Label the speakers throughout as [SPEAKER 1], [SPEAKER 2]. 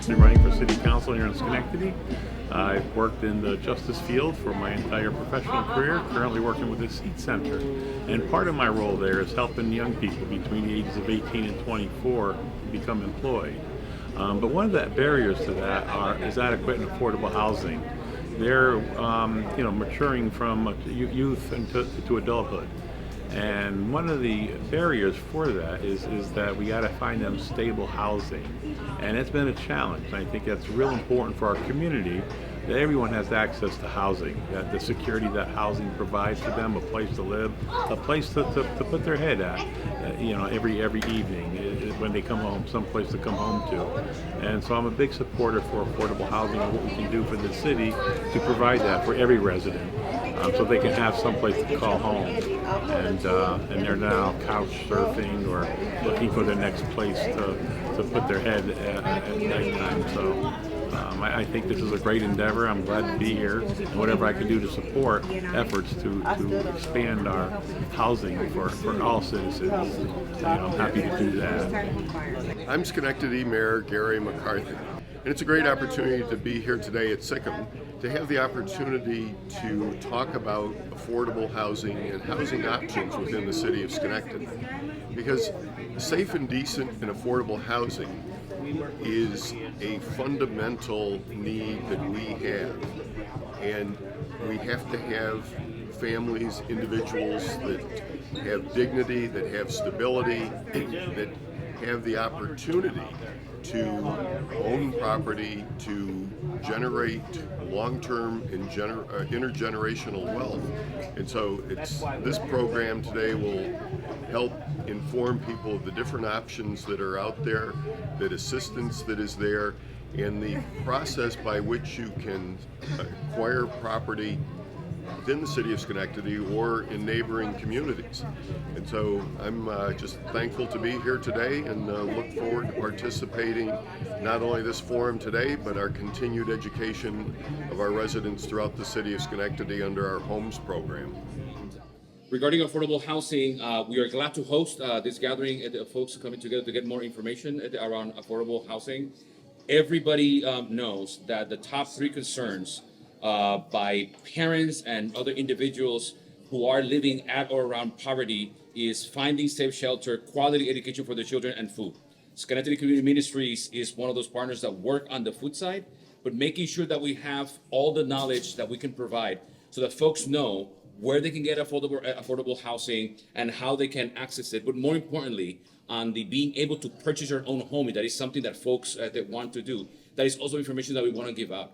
[SPEAKER 1] actually running for city council here in Schenectady. I've worked in the justice field for my entire professional career, currently working with the Seed Center. And part of my role there is helping young people between the ages of 18 and 24 become employed. But one of the barriers to that is adequate and affordable housing. They're maturing from youth to adulthood. And one of the barriers for that is that we got to find them stable housing. And it's been a challenge. I think that's real important for our community, that everyone has access to housing, that the security that housing provides for them, a place to live, a place to put their head at, every evening when they come home, some place to come home to. And so I'm a big supporter for affordable housing and what we can do for the city to provide that for every resident, so they can have some place to call home. And they're now couch surfing or looking for their next place to put their head at nighttime. So I think this is a great endeavor. I'm glad to be here, and whatever I can do to support efforts to expand our housing for all citizens, I'm happy to do that.
[SPEAKER 2] I'm Schenectady Mayor Gary McCarthy, and it's a great opportunity to be here today at SICM to have the opportunity to talk about affordable housing and housing options within the city of Schenectady. Because safe and decent and affordable housing is a fundamental need that we have. And we have to have families, individuals that have dignity, that have stability, that have the opportunity to own property, to generate long-term and intergenerational wealth. And so this program today will help inform people of the different options that are out there, that assistance that is there, and the process by which you can acquire property within the city of Schenectady or in neighboring communities. And so I'm just thankful to be here today and look forward to participating not only this forum today, but our continued education of our residents throughout the city of Schenectady under our HOMES program.
[SPEAKER 3] Regarding affordable housing, we are glad to host this gathering, folks coming together to get more information around affordable housing. Everybody knows that the top three concerns by parents and other individuals who are living at or around poverty is finding safe shelter, quality education for their children, and food. Schenectady Community Ministries is one of those partners that work on the food side, but making sure that we have all the knowledge that we can provide so that folks know where they can get affordable housing and how they can access it. But more importantly, on the being able to purchase your own home, that is something that folks that want to do. That is also information that we want to give out.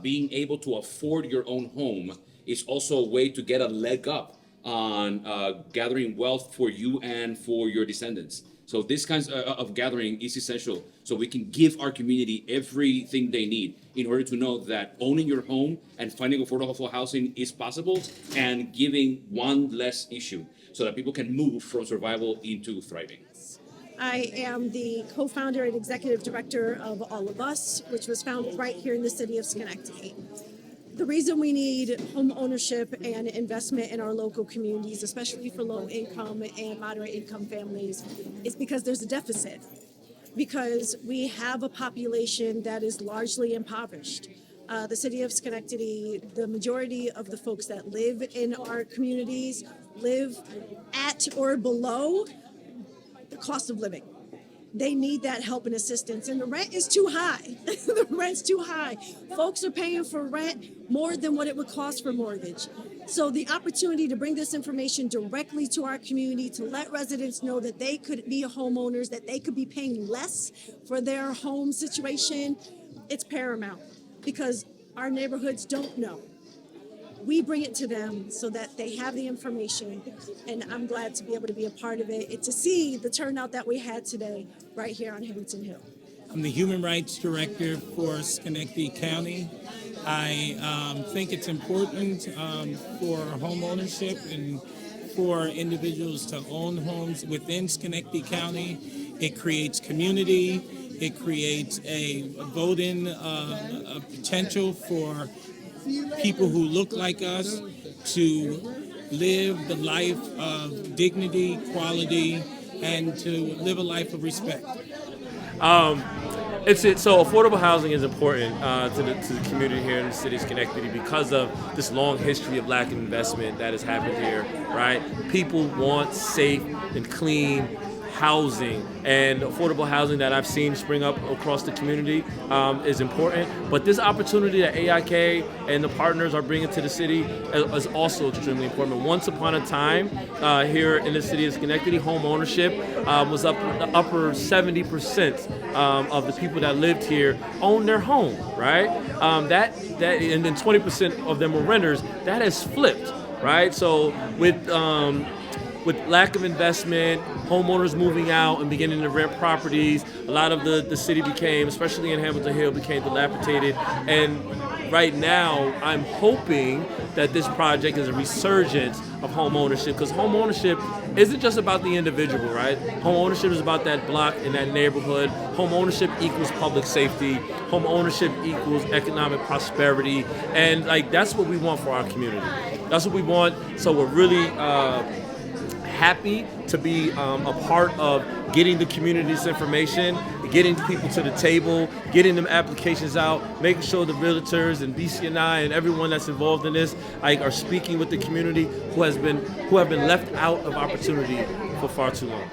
[SPEAKER 3] Being able to afford your own home is also a way to get a leg up on gathering wealth for you and for your descendants. So this kind of gathering is essential so we can give our community everything they need in order to know that owning your home and finding affordable housing is possible, and giving one less issue so that people can move from survival into thriving.
[SPEAKER 4] I am the co-founder and executive director of Alvis, which was founded right here in the city of Schenectady. The reason we need home ownership and investment in our local communities, especially for low income and moderate income families, is because there's a deficit. Because we have a population that is largely impoverished. The city of Schenectady, the majority of the folks that live in our communities live at or below the cost of living. They need that help and assistance, and the rent is too high. The rent's too high. Folks are paying for rent more than what it would cost for mortgage. So the opportunity to bring this information directly to our community, to let residents know that they could be homeowners, that they could be paying less for their home situation, it's paramount, because our neighborhoods don't know. We bring it to them so that they have the information, and I'm glad to be able to be a part of it and to see the turnout that we had today right here on Harrington Hill.
[SPEAKER 5] I'm the Human Rights Director for Schenectady County. I think it's important for home ownership and for individuals to own homes within Schenectady County. It creates community. It creates a voting potential for people who look like us to live the life of dignity, quality, and to live a life of respect.
[SPEAKER 6] So affordable housing is important to the community here in the city of Schenectady because of this long history of lack of investment that has happened here, right? People want safe and clean housing, and affordable housing that I've seen spring up across the community is important. But this opportunity that AIK and the partners are bringing to the city is also extremely important. Once upon a time, here in the city of Schenectady, home ownership was up the upper 70% of the people that lived here owned their home, right? And then 20% of them were renters. That has flipped, right? So with lack of investment, homeowners moving out and beginning to rent properties, a lot of the city became, especially in Hamilton Hill, became dilapidated. And right now, I'm hoping that this project is a resurgence of home ownership, because home ownership isn't just about the individual, right? Home ownership is about that block and that neighborhood. Home ownership equals public safety. Home ownership equals economic prosperity. And that's what we want for our community. That's what we want. So we're really happy to be a part of getting the community this information, getting people to the table, getting them applications out, making sure the realtors and BCNI and everyone that's involved in this are speaking with the community who have been left out of opportunity for far too long.